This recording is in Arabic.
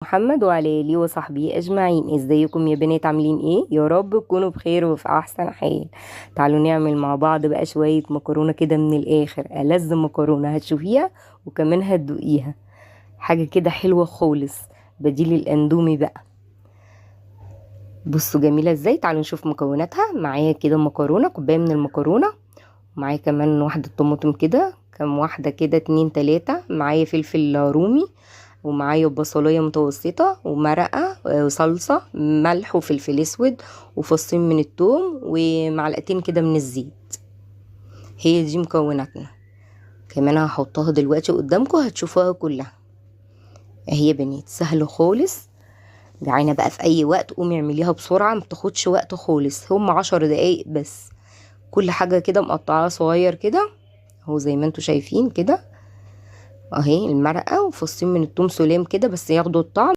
محمد وعلى آله وصحبه أجمعين. ازيكم يا بنات؟ عاملين ايه؟ يا رب تكونوا بخير وفي أحسن حال. تعالوا نعمل مع بعض بقى شوية مكرونة كده من الآخر، ألذ مكرونة هتشوفيها وكمان هتدوقيها. حاجة كده حلوة خالص، بديل الأندومي بقى. بصوا جميلة ازاي. تعالوا نشوف مكوناتها. معايا كده مكرونة، كوباية من المكرونة، معايا كمان واحدة طماطم كده، كام واحدة كده، 2 3. معايا فلفل رومي، ومعايا بصلاية متوسطة، ومرقة وصلصة، ملح وفلفل اسود، وفصين من الثوم، ومعلقتين كده من الزيت. هي دي مكوناتنا. كمان هحطها دلوقتي قدامكم هتشوفوها كلها. اهي يا بنات سهل خالص. جعانة بقى في اي وقت قومي اعمليها بسرعة، ما بتاخدش وقت خالص، هم 10 دقايق بس. كل حاجة كده مقطعها صغير كده اهو زي ما انتوا شايفين كده. اهي المرقة وفصين من الثوم سلام كده بس ياخدوا الطعم.